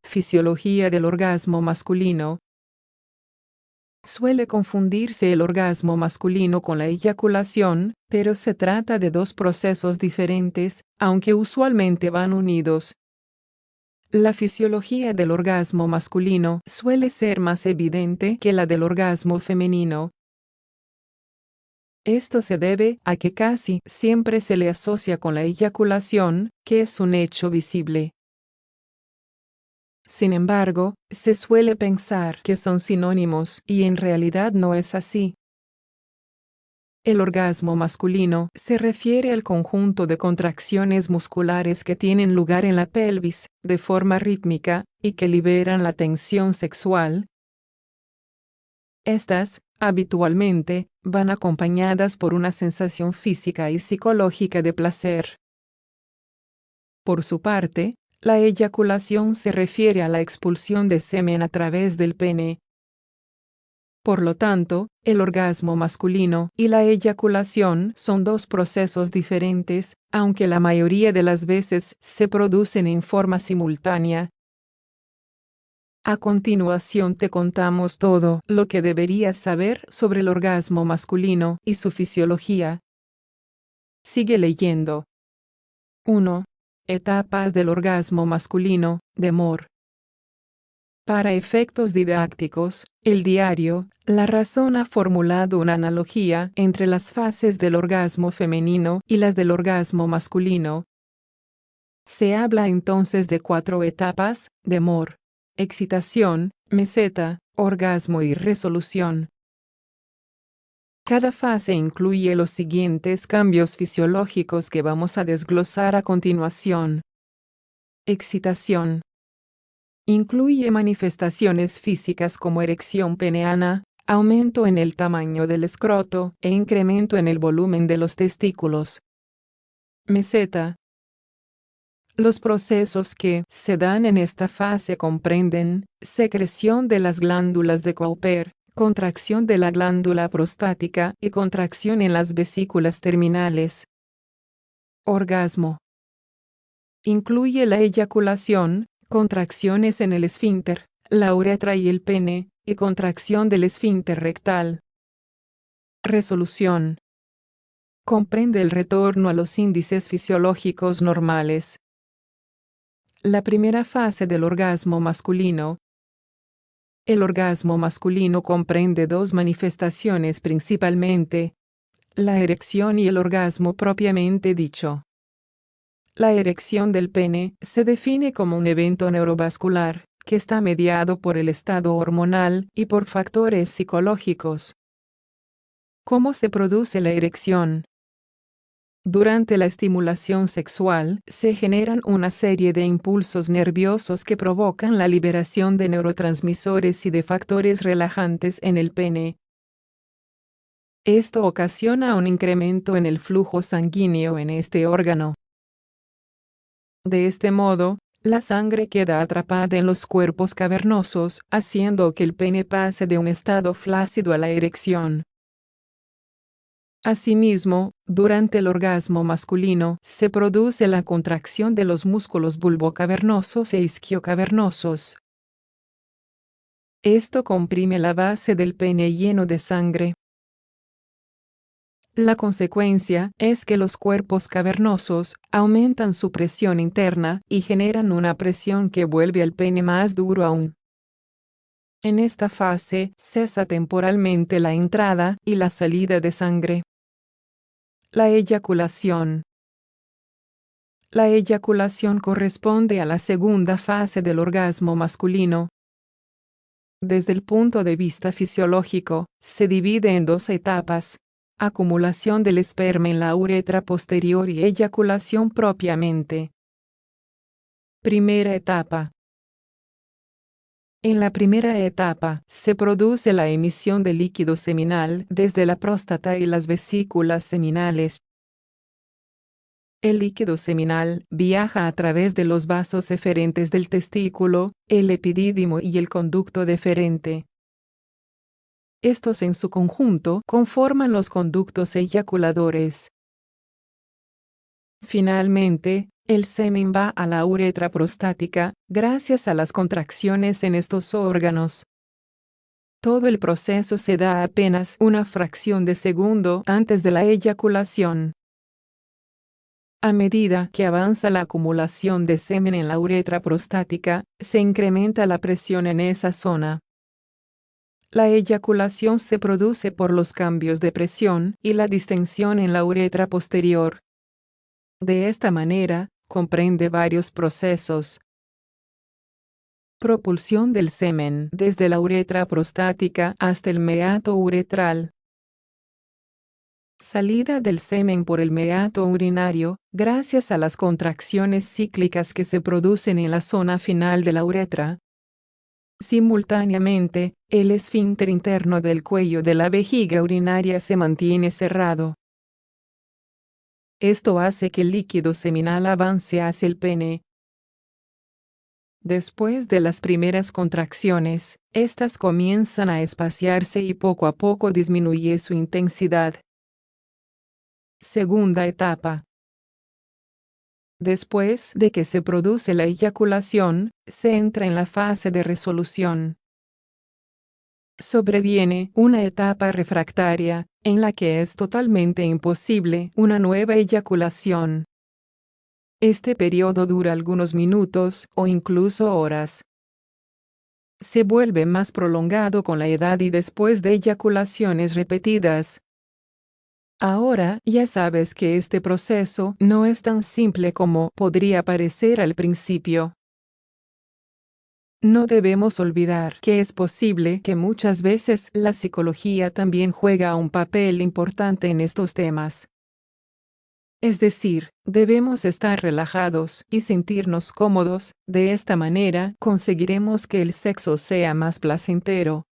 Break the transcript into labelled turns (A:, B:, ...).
A: Fisiología del orgasmo masculino. Suele confundirse el orgasmo masculino con la eyaculación, pero se trata de dos procesos diferentes, aunque usualmente van unidos. La fisiología del orgasmo masculino suele ser más evidente que la del orgasmo femenino. Esto se debe a que casi siempre se le asocia con la eyaculación, que es un hecho visible. Sin embargo, se suele pensar que son sinónimos y en realidad no es así. El orgasmo masculino se refiere al conjunto de contracciones musculares que tienen lugar en la pelvis, de forma rítmica, y que liberan la tensión sexual. Estas, habitualmente, van acompañadas por una sensación física y psicológica de placer. Por su parte, la eyaculación se refiere a la expulsión de semen a través del pene. Por lo tanto, el orgasmo masculino y la eyaculación son dos procesos diferentes, aunque la mayoría de las veces se producen en forma simultánea. A continuación te contamos todo lo que deberías saber sobre el orgasmo masculino y su fisiología. Sigue leyendo. 1. Etapas del orgasmo masculino, DEMOR. Para efectos didácticos, el diario La Razón ha formulado una analogía entre las fases del orgasmo femenino y las del orgasmo masculino. Se habla entonces de 4 etapas: DEMOR, excitación, meseta, orgasmo y resolución. Cada fase incluye los siguientes cambios fisiológicos que vamos a desglosar a continuación. Excitación. Incluye manifestaciones físicas como erección peneana, aumento en el tamaño del escroto e incremento en el volumen de los testículos. Meseta. Los procesos que se dan en esta fase comprenden secreción de las glándulas de Cowper, contracción de la glándula prostática y contracción en las vesículas terminales. Orgasmo. Incluye la eyaculación, contracciones en el esfínter, la uretra y el pene, y contracción del esfínter rectal. Resolución. Comprende el retorno a los índices fisiológicos normales. La primera fase del orgasmo masculino. El orgasmo masculino comprende dos manifestaciones principalmente: la erección y el orgasmo propiamente dicho. La erección del pene se define como un evento neurovascular, que está mediado por el estado hormonal y por factores psicológicos. ¿Cómo se produce la erección? Durante la estimulación sexual, se generan una serie de impulsos nerviosos que provocan la liberación de neurotransmisores y de factores relajantes en el pene. Esto ocasiona un incremento en el flujo sanguíneo en este órgano. De este modo, la sangre queda atrapada en los cuerpos cavernosos, haciendo que el pene pase de un estado flácido a la erección. Asimismo, durante el orgasmo masculino se produce la contracción de los músculos bulbocavernosos e isquiocavernosos. Esto comprime la base del pene lleno de sangre. La consecuencia es que los cuerpos cavernosos aumentan su presión interna y generan una presión que vuelve al pene más duro aún. En esta fase cesa temporalmente la entrada y la salida de sangre. La eyaculación. La eyaculación corresponde a la segunda fase del orgasmo masculino. Desde el punto de vista fisiológico, se divide en 2 etapas: acumulación del esperma en la uretra posterior y eyaculación propiamente. Primera etapa. En la primera etapa, se produce la emisión de líquido seminal desde la próstata y las vesículas seminales. El líquido seminal viaja a través de los vasos eferentes del testículo, el epidídimo y el conducto deferente. Estos en su conjunto conforman los conductos eyaculadores. Finalmente, el semen va a la uretra prostática, gracias a las contracciones en estos órganos. Todo el proceso se da apenas una fracción de segundo antes de la eyaculación. A medida que avanza la acumulación de semen en la uretra prostática, se incrementa la presión en esa zona. La eyaculación se produce por los cambios de presión y la distensión en la uretra posterior. De esta manera, comprende varios procesos. Propulsión del semen desde la uretra prostática hasta el meato uretral. Salida del semen por el meato urinario, gracias a las contracciones cíclicas que se producen en la zona final de la uretra. Simultáneamente, el esfínter interno del cuello de la vejiga urinaria se mantiene cerrado. Esto hace que el líquido seminal avance hacia el pene. Después de las primeras contracciones, estas comienzan a espaciarse y poco a poco disminuye su intensidad. Segunda etapa. Después de que se produce la eyaculación, se entra en la fase de resolución. Sobreviene una etapa refractaria, en la que es totalmente imposible una nueva eyaculación. Este periodo dura algunos minutos o incluso horas. Se vuelve más prolongado con la edad y después de eyaculaciones repetidas. Ahora ya sabes que este proceso no es tan simple como podría parecer al principio. No debemos olvidar que es posible que muchas veces la psicología también juega un papel importante en estos temas. Es decir, debemos estar relajados y sentirnos cómodos, de esta manera conseguiremos que el sexo sea más placentero.